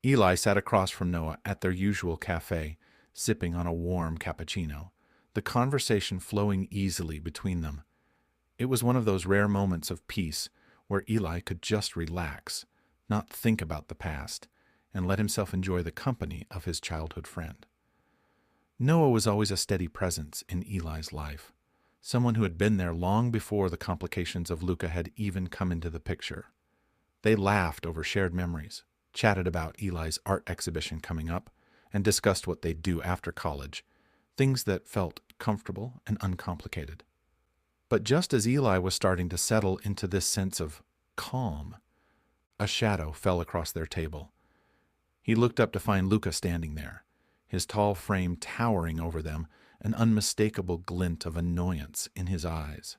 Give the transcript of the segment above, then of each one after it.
Eli sat across from Noah at their usual cafe, sipping on a warm cappuccino, the conversation flowing easily between them. It was one of those rare moments of peace where Eli could just relax, not think about the past, and let himself enjoy the company of his childhood friend. Noah was always a steady presence in Eli's life, someone who had been there long before the complications of Luca had even come into the picture. They laughed over shared memories, chatted about Eli's art exhibition coming up, and discussed what they'd do after college, things that felt comfortable and uncomplicated. But just as Eli was starting to settle into this sense of calm, a shadow fell across their table. He looked up to find Luca standing there, his tall frame towering over them, an unmistakable glint of annoyance in his eyes.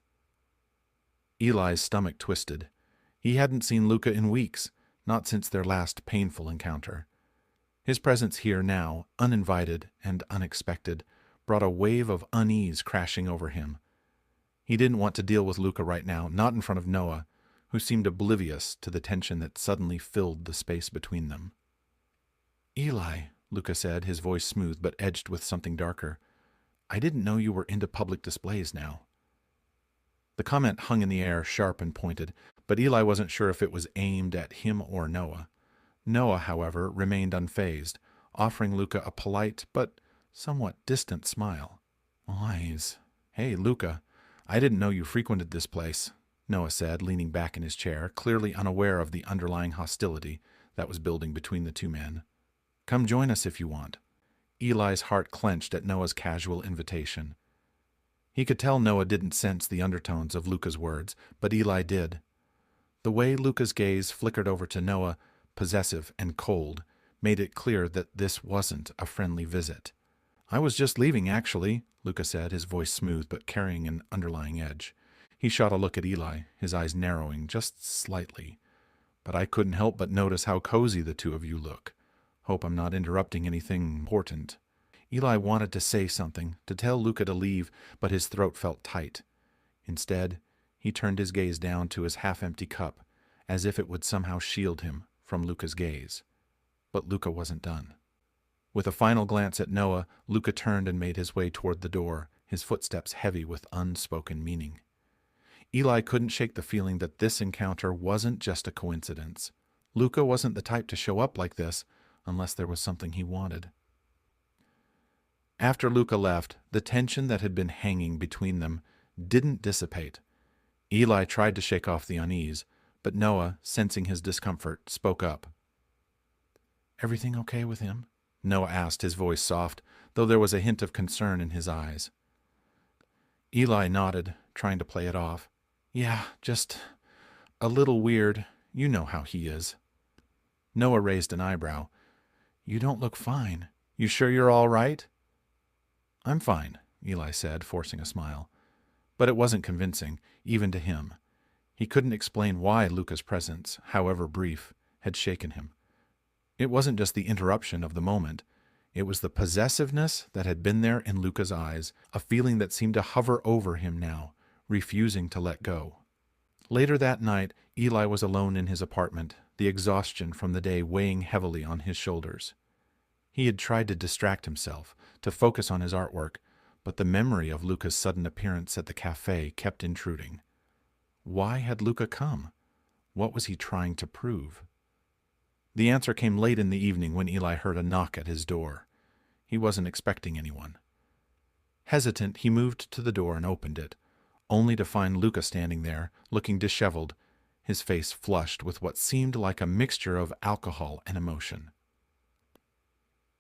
Eli's stomach twisted. He hadn't seen Luca in weeks, not since their last painful encounter. His presence here now, uninvited and unexpected, brought a wave of unease crashing over him. He didn't want to deal with Luca right now, not in front of Noah, who seemed oblivious to the tension that suddenly filled the space between them. "Eli," Luca said, his voice smooth but edged with something darker, "I didn't know you were into public displays now." The comment hung in the air, sharp and pointed, but Eli wasn't sure if it was aimed at him or Noah. Noah, however, remained unfazed, offering Luca a polite but somewhat distant smile. "Lies. Hey, Luca, I didn't know you frequented this place," Noah said, leaning back in his chair, clearly unaware of the underlying hostility that was building between the two men. "Come join us if you want." Eli's heart clenched at Noah's casual invitation. He could tell Noah didn't sense the undertones of Luca's words, but Eli did. The way Luca's gaze flickered over to Noah, possessive and cold, made it clear that this wasn't a friendly visit. "I was just leaving, actually," Luca said, his voice smooth but carrying an underlying edge. He shot a look at Eli, his eyes narrowing just slightly. "But I couldn't help but notice how cozy the two of you look. Hope I'm not interrupting anything important." Eli wanted to say something, to tell Luca to leave, but his throat felt tight. Instead, he turned his gaze down to his half-empty cup, as if it would somehow shield him from Luca's gaze. But Luca wasn't done. With a final glance at Noah, Luca turned and made his way toward the door, his footsteps heavy with unspoken meaning. Eli couldn't shake the feeling that this encounter wasn't just a coincidence. Luca wasn't the type to show up like this unless there was something he wanted. After Luca left, the tension that had been hanging between them didn't dissipate. Eli tried to shake off the unease, but Noah, sensing his discomfort, spoke up. "Everything okay with him?" Noah asked, his voice soft, though there was a hint of concern in his eyes. Eli nodded, trying to play it off. "Yeah, just a little weird. You know how he is." Noah raised an eyebrow. "You don't look fine. You sure you're all right?" "I'm fine," Eli said, forcing a smile. But it wasn't convincing, even to him. He couldn't explain why Luca's presence, however brief, had shaken him. It wasn't just the interruption of the moment. It was the possessiveness that had been there in Luca's eyes, a feeling that seemed to hover over him now, refusing to let go. Later that night, Eli was alone in his apartment, the exhaustion from the day weighing heavily on his shoulders. He had tried to distract himself, to focus on his artwork, but the memory of Luca's sudden appearance at the cafe kept intruding. Why had Luca come? What was he trying to prove? The answer came late in the evening when Eli heard a knock at his door. He wasn't expecting anyone. Hesitant, he moved to the door and opened it, only to find Luca standing there, looking disheveled, his face flushed with what seemed like a mixture of alcohol and emotion.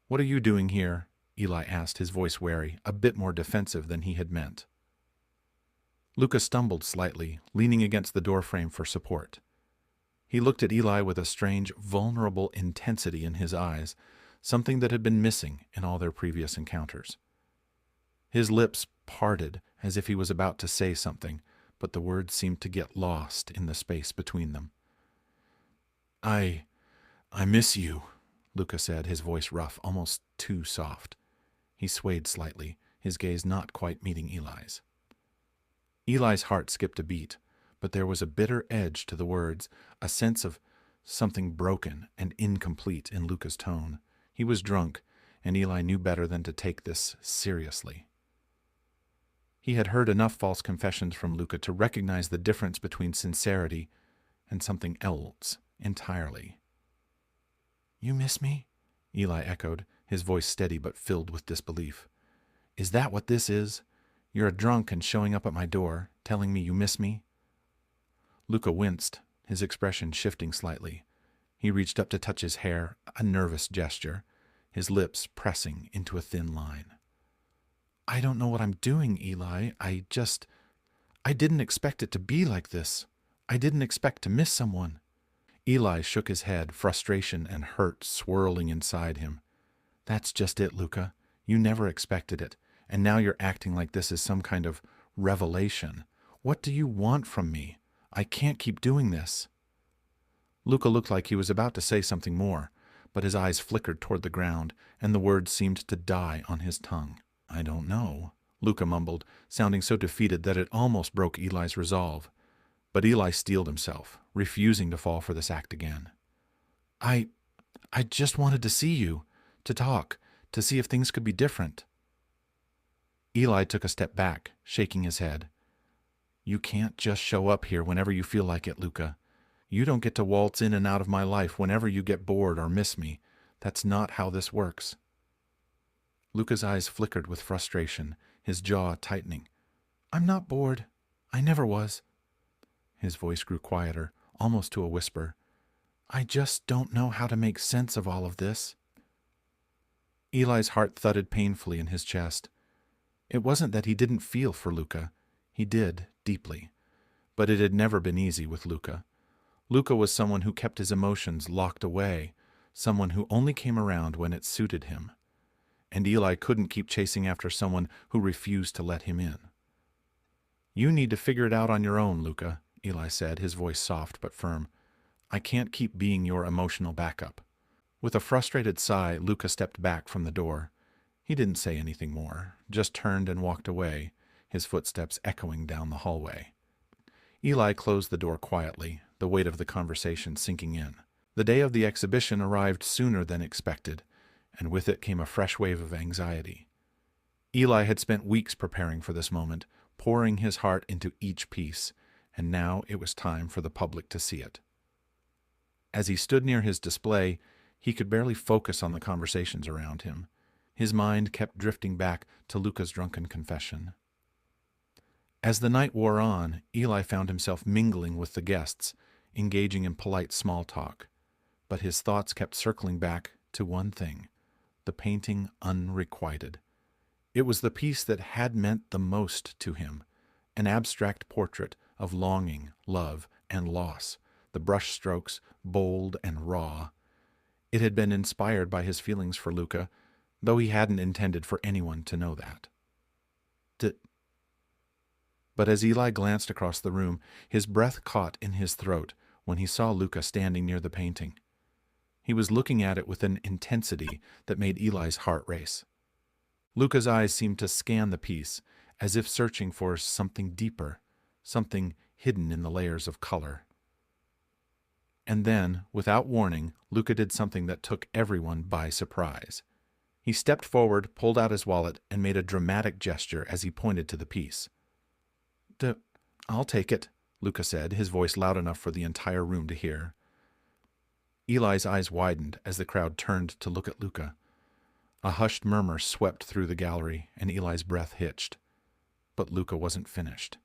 "What are you doing here?" Eli asked, his voice wary, a bit more defensive than he had meant. Luca stumbled slightly, leaning against the doorframe for support. He looked at Eli with a strange, vulnerable intensity in his eyes, something that had been missing in all their previous encounters. His lips parted as if he was about to say something, but the words seemed to get lost in the space between them. I miss you," Luca said, his voice rough, almost too soft. He swayed slightly, his gaze not quite meeting Eli's. Eli's heart skipped a beat, but there was a bitter edge to the words, a sense of something broken and incomplete in Luca's tone. He was drunk, and Eli knew better than to take this seriously. He had heard enough false confessions from Luca to recognize the difference between sincerity and something else entirely. "You miss me?" Eli echoed, his voice steady but filled with disbelief. "Is that what this is? You're a drunk and showing up at my door, telling me you miss me?" Luca winced, his expression shifting slightly. He reached up to touch his hair, a nervous gesture, his lips pressing into a thin line. "I don't know what I'm doing, Eli. I didn't expect it to be like this. I didn't expect to miss someone." Eli shook his head, frustration and hurt swirling inside him. "That's just it, Luca. You never expected it, and now you're acting like this is some kind of revelation. What do you want from me? I can't keep doing this." Luca looked like he was about to say something more, but his eyes flickered toward the ground, and the words seemed to die on his tongue. "I don't know," Luca mumbled, sounding so defeated that it almost broke Eli's resolve. But Eli steeled himself, refusing to fall for this act again. I just wanted to see you, to talk, to see if things could be different." Eli took a step back, shaking his head. "You can't just show up here whenever you feel like it, Luca. You don't get to waltz in and out of my life whenever you get bored or miss me. That's not how this works." Luca's eyes flickered with frustration, his jaw tightening. "I'm not bored. I never was." His voice grew quieter, almost to a whisper. "I just don't know how to make sense of all of this." Eli's heart thudded painfully in his chest. It wasn't that he didn't feel for Luca. He did, deeply. But it had never been easy with Luca. Luca was someone who kept his emotions locked away, someone who only came around when it suited him. And Eli couldn't keep chasing after someone who refused to let him in. "You need to figure it out on your own, Luca," Eli said, his voice soft but firm. "I can't keep being your emotional backup." With a frustrated sigh, Luca stepped back from the door. He didn't say anything more, just turned and walked away, his footsteps echoing down the hallway. Eli closed the door quietly, the weight of the conversation sinking in. The day of the exhibition arrived sooner than expected, and with it came a fresh wave of anxiety. Eli had spent weeks preparing for this moment, pouring his heart into each piece, and now it was time for the public to see it. As he stood near his display, he could barely focus on the conversations around him. His mind kept drifting back to Luca's drunken confession. As the night wore on, Eli found himself mingling with the guests, engaging in polite small talk. But his thoughts kept circling back to one thing, the painting unrequited. It was the piece that had meant the most to him, an abstract portrait of longing, love, and loss, the brushstrokes bold and raw. It had been inspired by his feelings for Luca, though he hadn't intended for anyone to know that. But as Eli glanced across the room, his breath caught in his throat when he saw Luca standing near the painting. He was looking at it with an intensity that made Eli's heart race. Luca's eyes seemed to scan the piece, as if searching for something deeper, something hidden in the layers of color. And then, without warning, Luca did something that took everyone by surprise. He stepped forward, pulled out his wallet, and made a dramatic gesture as he pointed to the piece. "I'll take it," Luca said, his voice loud enough for the entire room to hear. Eli's eyes widened as the crowd turned to look at Luca. A hushed murmur swept through the gallery, and Eli's breath hitched. But Luca wasn't finished.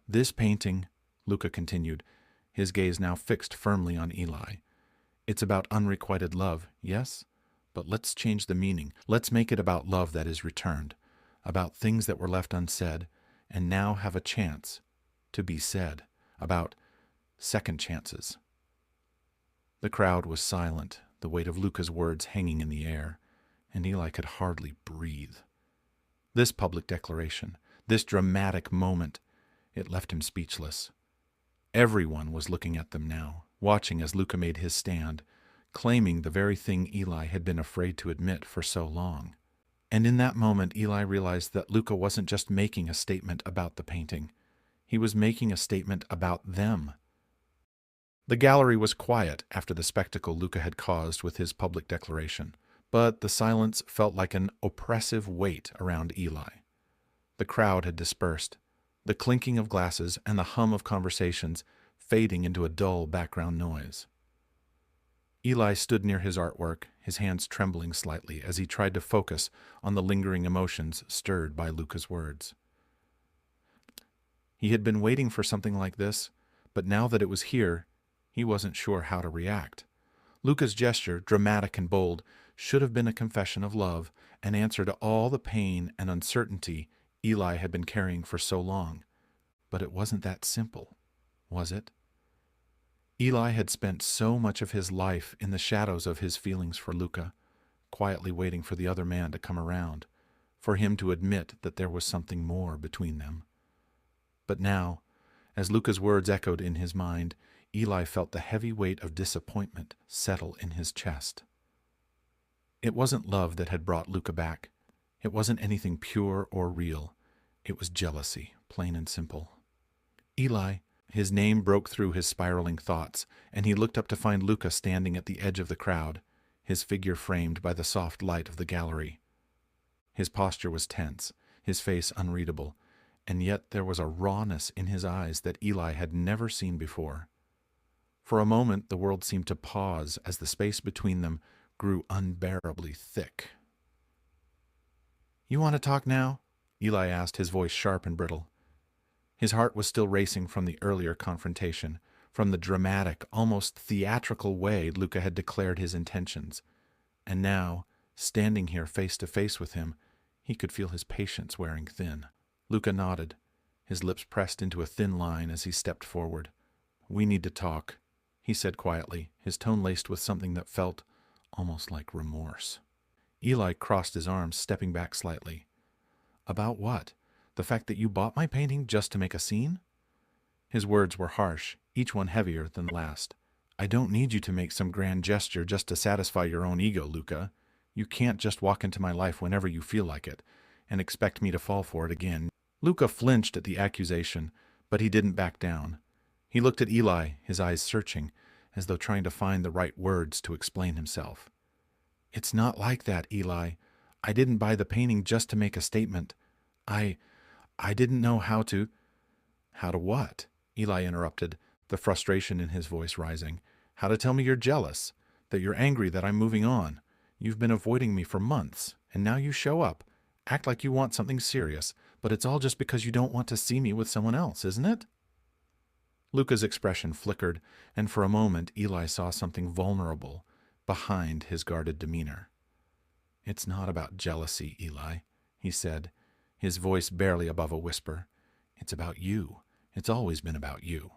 "This painting," Luca continued, his gaze now fixed firmly on Eli. "It's about unrequited love, yes? But let's change the meaning. Let's make it about love that is returned, about things that were left unsaid and now have a chance to be said, about second chances." The crowd was silent, the weight of Luca's words hanging in the air, and Eli could hardly breathe. This public declaration, this dramatic moment, it left him speechless. Everyone was looking at them now, watching as Luca made his stand, claiming the very thing Eli had been afraid to admit for so long. And in that moment, Eli realized that Luca wasn't just making a statement about the painting. He was making a statement about them. The gallery was quiet after the spectacle Luca had caused with his public declaration, but the silence felt like an oppressive weight around Eli. The crowd had dispersed, the clinking of glasses and the hum of conversations fading into a dull background noise. Eli stood near his artwork, his hands trembling slightly as he tried to focus on the lingering emotions stirred by Luca's words. He had been waiting for something like this, but now that it was here, he wasn't sure how to react. Luca's gesture, dramatic and bold, should have been a confession of love, an answer to all the pain and uncertainty Eli had been carrying for so long. But it wasn't that simple, was it? Eli had spent so much of his life in the shadows of his feelings for Luca, quietly waiting for the other man to come around, for him to admit that there was something more between them. But now, as Luca's words echoed in his mind, Eli felt the heavy weight of disappointment settle in his chest. It wasn't love that had brought Luca back. It wasn't anything pure or real. It was jealousy, plain and simple. Eli, his name broke through his spiraling thoughts, and he looked up to find Luca standing at the edge of the crowd, his figure framed by the soft light of the gallery. His posture was tense, his face unreadable, and yet there was a rawness in his eyes that Eli had never seen before. For a moment the world seemed to pause as the space between them grew unbearably thick. "You want to talk now?" Eli asked, his voice sharp and brittle. His heart was still racing from the earlier confrontation, from the dramatic, almost theatrical way Luca had declared his intentions. And now, standing here face to face with him, he could feel his patience wearing thin. Luca nodded, his lips pressed into a thin line as he stepped forward. "We need to talk," he said quietly, his tone laced with something that felt almost like remorse. Eli crossed his arms, stepping back slightly. "About what? The fact that you bought my painting just to make a scene?" His words were harsh, each one heavier than the last. "I don't need you to make some grand gesture just to satisfy your own ego, Luca. You can't just walk into my life whenever you feel like it, and expect me to fall for it again." Luca flinched at the accusation, but he didn't back down. He looked at Eli, his eyes searching, as though trying to find the right words to explain himself. "It's not like that, Eli. I didn't buy the painting just to make a statement. I didn't know how to—" "How to what?" Eli interrupted, the frustration in his voice rising. "How to tell me you're jealous, that you're angry that I'm moving on. You've been avoiding me for months, and now you show up, act like you want something serious, but it's all just because you don't want to see me with someone else, isn't it?" Luca's expression flickered, and for a moment Eli saw something vulnerable behind his guarded demeanor. "It's not about jealousy, Eli," he said, his voice barely above a whisper. "It's about you. It's always been about you."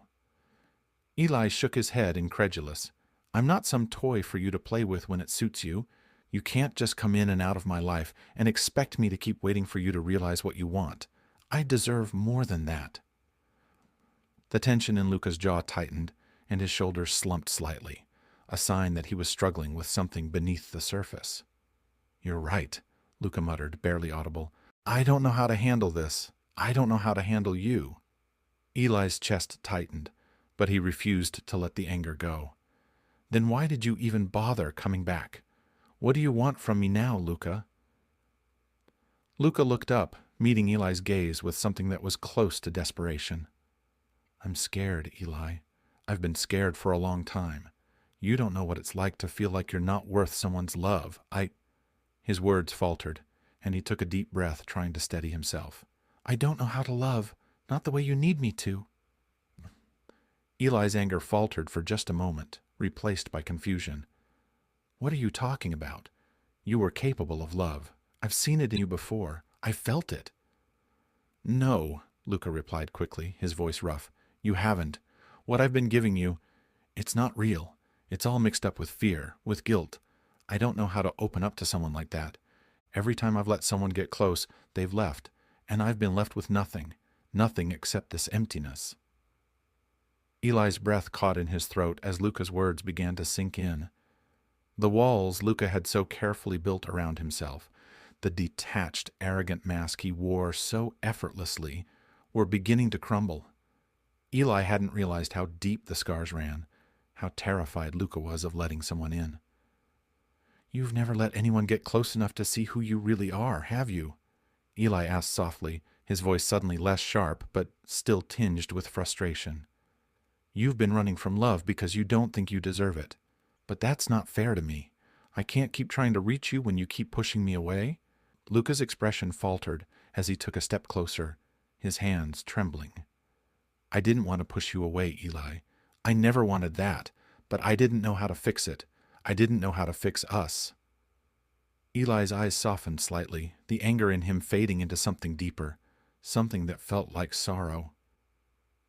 Eli shook his head, incredulous. "I'm not some toy for you to play with when it suits you. You can't just come in and out of my life and expect me to keep waiting for you to realize what you want. I deserve more than that." The tension in Luca's jaw tightened, and his shoulders slumped slightly, a sign that he was struggling with something beneath the surface. "You're right," Luca muttered, barely audible. "I don't know how to handle this. I don't know how to handle you." Eli's chest tightened, but he refused to let the anger go. "Then why did you even bother coming back? What do you want from me now, Luca?" Luca looked up, meeting Eli's gaze with something that was close to desperation. "I'm scared, Eli. I've been scared for a long time. You don't know what it's like to feel like you're not worth someone's love. His words faltered, and he took a deep breath, trying to steady himself. "I don't know how to love, not the way you need me to." Eli's anger faltered for just a moment, replaced by confusion. "What are you talking about? You were capable of love. I've seen it in you before. I felt it." "No," Luca replied quickly, his voice rough. "You haven't. What I've been giving you, it's not real. It's all mixed up with fear, with guilt. I don't know how to open up to someone like that. Every time I've let someone get close, they've left, and I've been left with nothing except this emptiness." Eli's breath caught in his throat as Luca's words began to sink in. The walls Luca had so carefully built around himself, the detached, arrogant mask he wore so effortlessly, were beginning to crumble. Eli hadn't realized how deep the scars ran, how terrified Luca was of letting someone in. "You've never let anyone get close enough to see who you really are, have you?" Eli asked softly, his voice suddenly less sharp, but still tinged with frustration. "You've been running from love because you don't think you deserve it. But that's not fair to me. I can't keep trying to reach you when you keep pushing me away." Luca's expression faltered as he took a step closer, his hands trembling. "I didn't want to push you away, Eli. I never wanted that, but I didn't know how to fix it. I didn't know how to fix us." Eli's eyes softened slightly, the anger in him fading into something deeper, something that felt like sorrow.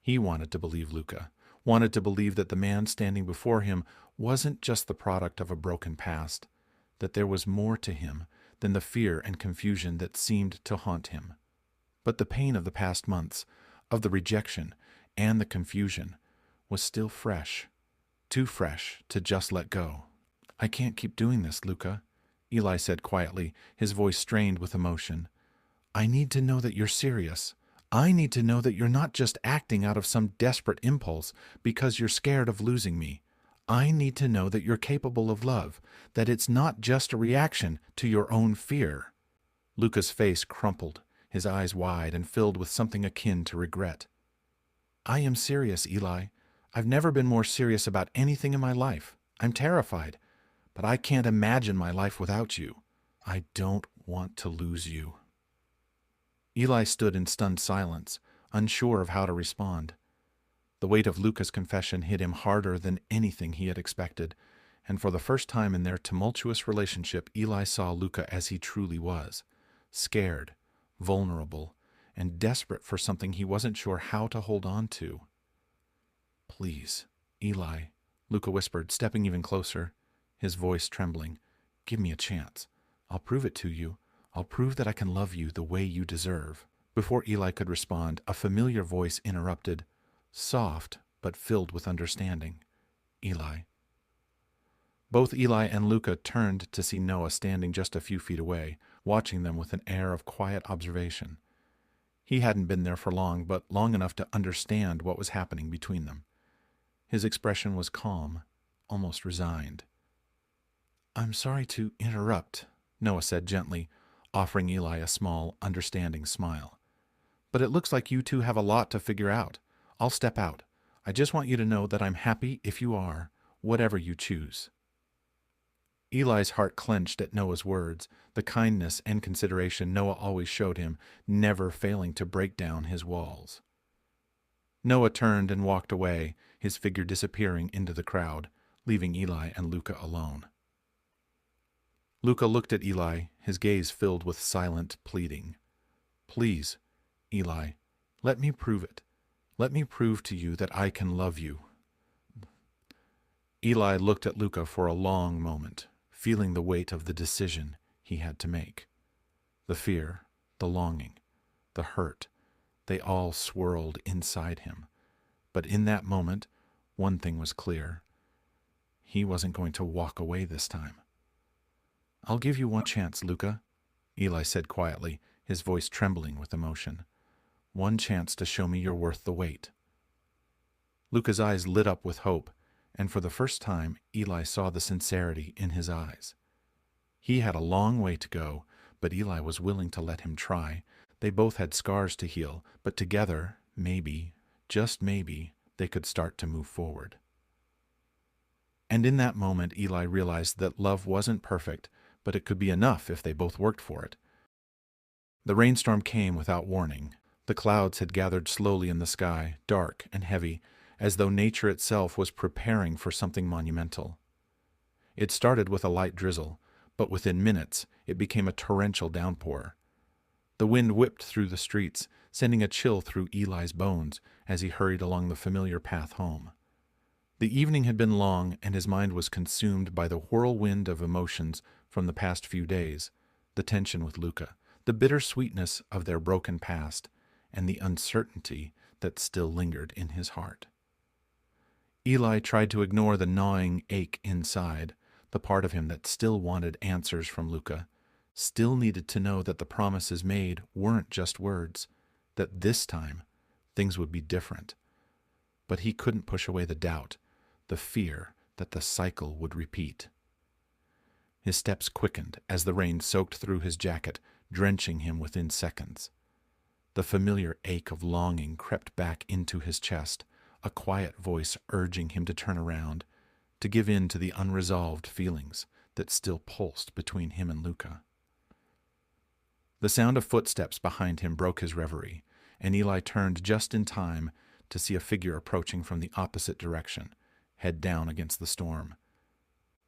He wanted to believe Luca, wanted to believe that the man standing before him wasn't just the product of a broken past, that there was more to him than the fear and confusion that seemed to haunt him. But the pain of the past months, of the rejection and the confusion, was still fresh, too fresh to just let go. "I can't keep doing this, Luca," Eli said quietly, his voice strained with emotion. "I need to know that you're serious. I need to know that you're not just acting out of some desperate impulse because you're scared of losing me. I need to know that you're capable of love, that it's not just a reaction to your own fear." Luca's face crumpled, his eyes wide and filled with something akin to regret. "I am serious, Eli. I've never been more serious about anything in my life. I'm terrified, but I can't imagine my life without you. I don't want to lose you." Eli stood in stunned silence, unsure of how to respond. The weight of Luca's confession hit him harder than anything he had expected, and for the first time in their tumultuous relationship, Eli saw Luca as he truly was, scared, vulnerable, and desperate for something he wasn't sure how to hold on to. "Please, Eli," Luca whispered, stepping even closer, his voice trembling. "Give me a chance. I'll prove it to you. I'll prove that I can love you the way you deserve." Before Eli could respond, a familiar voice interrupted, soft but filled with understanding. "Eli." Both Eli and Luca turned to see Noah standing just a few feet away, watching them with an air of quiet observation. He hadn't been there for long, but long enough to understand what was happening between them. His expression was calm, almost resigned. "I'm sorry to interrupt," Noah said gently, offering Eli a small, understanding smile. "But it looks like you two have a lot to figure out. I'll step out. I just want you to know that I'm happy if you are, whatever you choose." Eli's heart clenched at Noah's words, the kindness and consideration Noah always showed him, never failing to break down his walls. Noah turned and walked away, his figure disappearing into the crowd, leaving Eli and Luca alone. Luca looked at Eli, his gaze filled with silent pleading. "Please, Eli, let me prove it. Let me prove to you that I can love you." Eli looked at Luca for a long moment, feeling the weight of the decision he had to make. The fear, the longing, the hurt, they all swirled inside him. But in that moment, one thing was clear. He wasn't going to walk away this time. "I'll give you one chance, Luca," Eli said quietly, his voice trembling with emotion. "One chance to show me you're worth the wait." Luca's eyes lit up with hope, and for the first time Eli saw the sincerity in his eyes. He had a long way to go, but Eli was willing to let him try. They both had scars to heal, but together, maybe, just maybe, they could start to move forward. And in that moment, Eli realized that love wasn't perfect, but it could be enough if they both worked for it. The rainstorm came without warning. The clouds had gathered slowly in the sky, dark and heavy, as though nature itself was preparing for something monumental. It started with a light drizzle, but within minutes it became a torrential downpour. The wind whipped through the streets, sending a chill through Eli's bones as he hurried along the familiar path home. The evening had been long, and his mind was consumed by the whirlwind of emotions from the past few days, the tension with Luca, the bitter sweetness of their broken past, and the uncertainty that still lingered in his heart. Eli tried to ignore the gnawing ache inside, the part of him that still wanted answers from Luca, still needed to know that the promises made weren't just words, that this time things would be different. But he couldn't push away the doubt, the fear that the cycle would repeat. His steps quickened as the rain soaked through his jacket, drenching him within seconds. The familiar ache of longing crept back into his chest, a quiet voice urging him to turn around, to give in to the unresolved feelings that still pulsed between him and Luca. The sound of footsteps behind him broke his reverie, and Eli turned just in time to see a figure approaching from the opposite direction, head down against the storm.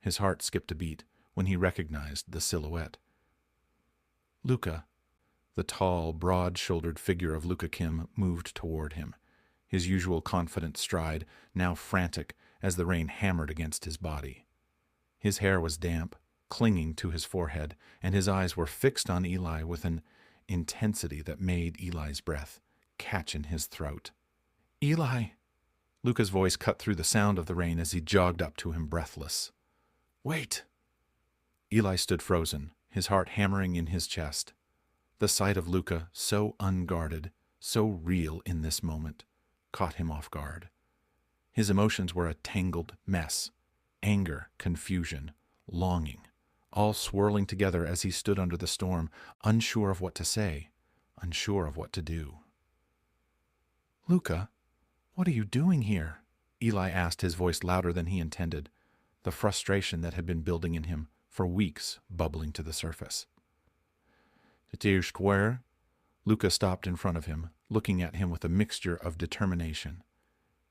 His heart skipped a beat when he recognized the silhouette. Luca. The tall, broad-shouldered figure of Luca Kim moved toward him, his usual confident stride now frantic as the rain hammered against his body. His hair was damp, clinging to his forehead, and his eyes were fixed on Eli with an intensity that made Eli's breath catch in his throat. "Eli!" Luca's voice cut through the sound of the rain as he jogged up to him breathless. "Wait!" Eli stood frozen, his heart hammering in his chest. The sight of Luca, so unguarded, so real in this moment, caught him off guard. His emotions were a tangled mess: anger, confusion, longing, all swirling together as he stood under the storm, unsure of what to say, unsure of what to do. "Luca, what are you doing here?" Eli asked, his voice louder than he intended, the frustration that had been building in him for weeks bubbling to the surface. "T'es square?" Luca stopped in front of him, looking at him with a mixture of determination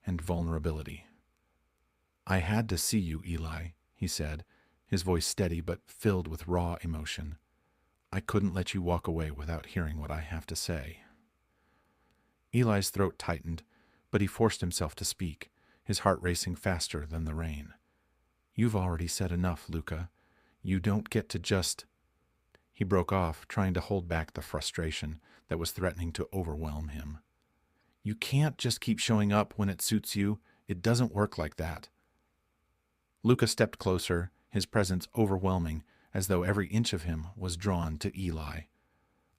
and vulnerability. "I had to see you, Eli," he said, his voice steady but filled with raw emotion. "I couldn't let you walk away without hearing what I have to say." Eli's throat tightened, but he forced himself to speak, his heart racing faster than the rain. "You've already said enough, Luca. You don't get to just—" He broke off, trying to hold back the frustration that was threatening to overwhelm him. "You can't just keep showing up when it suits you. It doesn't work like that." Luca stepped closer, his presence overwhelming, as though every inch of him was drawn to Eli.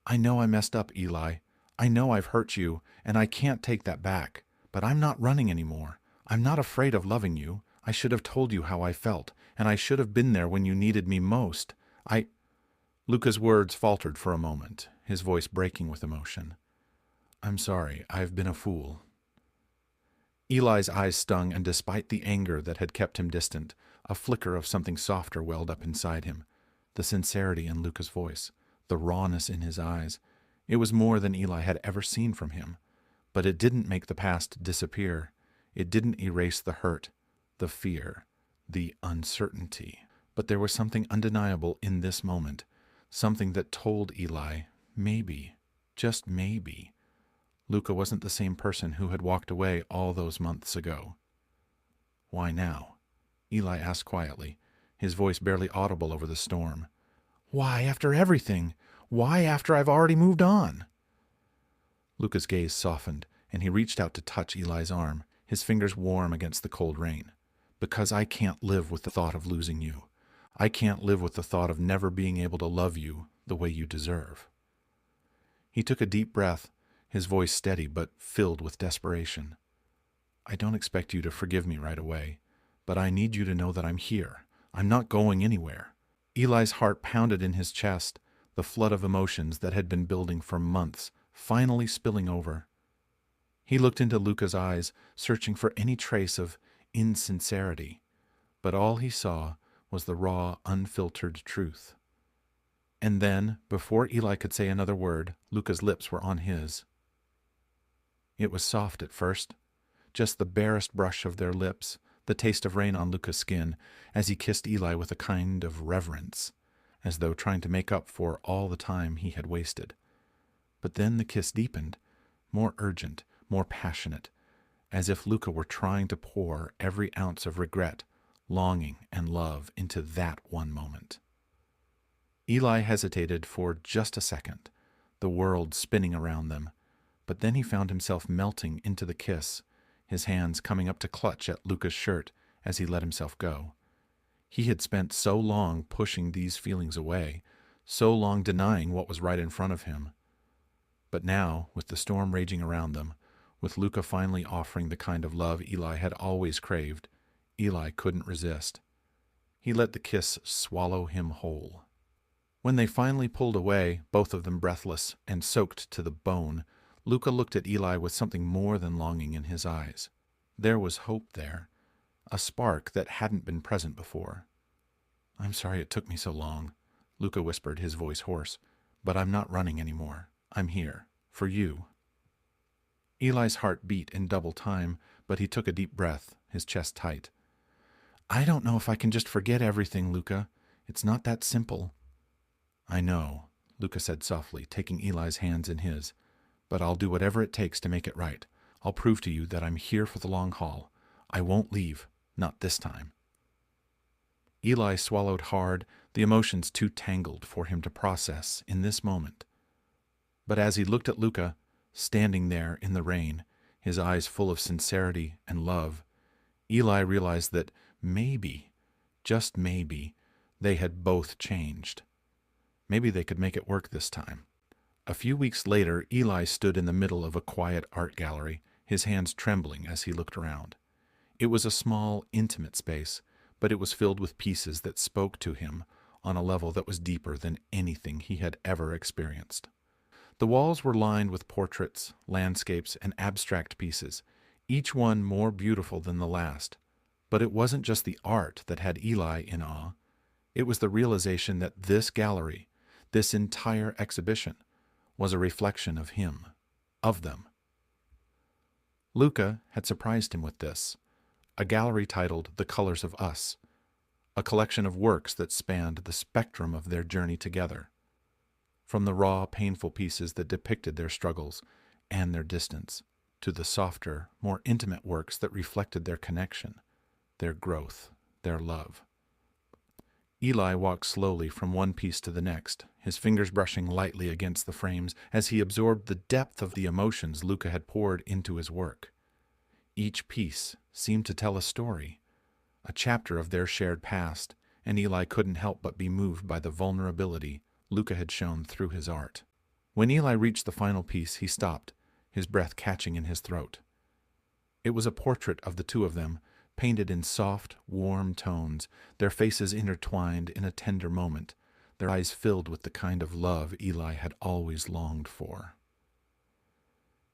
"I know I messed up, Eli. I know I've hurt you, and I can't take that back. But I'm not running anymore. I'm not afraid of loving you. I should have told you how I felt, and I should have been there when you needed me most. Luca's words faltered for a moment, his voice breaking with emotion. "I'm sorry, I've been a fool." Eli's eyes stung, and despite the anger that had kept him distant, a flicker of something softer welled up inside him. The sincerity in Luca's voice, the rawness in his eyes. It was more than Eli had ever seen from him. But it didn't make the past disappear. It didn't erase the hurt, the fear, the uncertainty. But there was something undeniable in this moment, something that told Eli, maybe, just maybe, Luca wasn't the same person who had walked away all those months ago. "Why now?" Eli asked quietly, his voice barely audible over the storm. "Why after everything? Why after I've already moved on?" Luca's gaze softened, and he reached out to touch Eli's arm, his fingers warm against the cold rain. "Because I can't live with the thought of losing you. I can't live with the thought of never being able to love you the way you deserve." He took a deep breath, his voice steady but filled with desperation. "I don't expect you to forgive me right away, but I need you to know that I'm here. I'm not going anywhere." Eli's heart pounded in his chest, the flood of emotions that had been building for months finally spilling over. He looked into Luca's eyes, searching for any trace of insincerity, but all he saw was the raw, unfiltered truth. And then, before Eli could say another word, Luca's lips were on his. It was soft at first, just the barest brush of their lips, the taste of rain on Luca's skin, as he kissed Eli with a kind of reverence, as though trying to make up for all the time he had wasted. But then the kiss deepened, more urgent, more passionate, as if Luca were trying to pour every ounce of regret, longing, and love into that one moment. Eli hesitated for just a second, the world spinning around them, but then he found himself melting into the kiss, his hands coming up to clutch at Luca's shirt as he let himself go. He had spent so long pushing these feelings away, so long denying what was right in front of him. But now, with the storm raging around them, with Luca finally offering the kind of love Eli had always craved, Eli couldn't resist. He let the kiss swallow him whole. When they finally pulled away, both of them breathless and soaked to the bone, Luca looked at Eli with something more than longing in his eyes. There was hope there, a spark that hadn't been present before. "I'm sorry it took me so long," Luca whispered, his voice hoarse, "but I'm not running anymore. I'm here. For you." Eli's heart beat in double time, but he took a deep breath, his chest tight. "I don't know if I can just forget everything, Luca. It's not that simple." "I know," Luca said softly, taking Eli's hands in his, "but I'll do whatever it takes to make it right. I'll prove to you that I'm here for the long haul. I won't leave, not this time." Eli swallowed hard, the emotions too tangled for him to process in this moment. But as he looked at Luca, standing there in the rain, his eyes full of sincerity and love, Eli realized that maybe, just maybe, they had both changed. Maybe they could make it work this time. A few weeks later, Eli stood in the middle of a quiet art gallery, his hands trembling as he looked around. It was a small, intimate space, but it was filled with pieces that spoke to him on a level that was deeper than anything he had ever experienced. The walls were lined with portraits, landscapes, and abstract pieces, each one more beautiful than the last. But it wasn't just the art that had Eli in awe. It was the realization that this gallery, this entire exhibition, was a reflection of him, of them. Luca had surprised him with this, a gallery titled The Colors of Us, a collection of works that spanned the spectrum of their journey together, from the raw, painful pieces that depicted their struggles and their distance, to the softer, more intimate works that reflected their connection, their growth, their love. Eli walked slowly from one piece to the next, his fingers brushing lightly against the frames as he absorbed the depth of the emotions Luca had poured into his work. Each piece seemed to tell a story, a chapter of their shared past, and Eli couldn't help but be moved by the vulnerability Luca had shown through his art. When Eli reached the final piece, he stopped, his breath catching in his throat. It was a portrait of the two of them, painted in soft, warm tones, their faces intertwined in a tender moment, their eyes filled with the kind of love Eli had always longed for.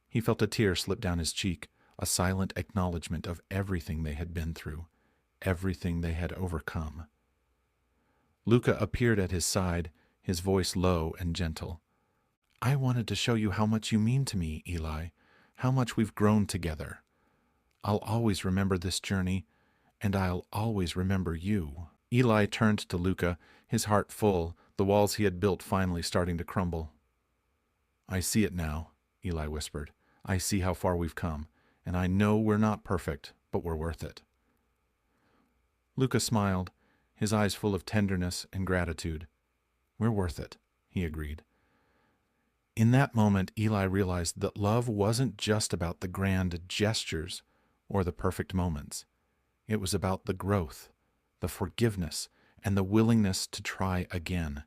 He felt a tear slip down his cheek, a silent acknowledgement of everything they had been through, everything they had overcome. Luca appeared at his side, his voice low and gentle. "I wanted to show you how much you mean to me, Eli, how much we've grown together. I'll always remember this journey, and I'll always remember you." Eli turned to Luca, his heart full, the walls he had built finally starting to crumble. "I see it now," Eli whispered. "I see how far we've come, and I know we're not perfect, but we're worth it." Luca smiled, his eyes full of tenderness and gratitude. "We're worth it," he agreed. In that moment, Eli realized that love wasn't just about the grand gestures or the perfect moments. It was about the growth, the forgiveness, and the willingness to try again,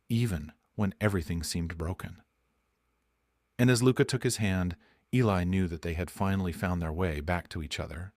even when everything seemed broken. And as Luca took his hand, Eli knew that they had finally found their way back to each other.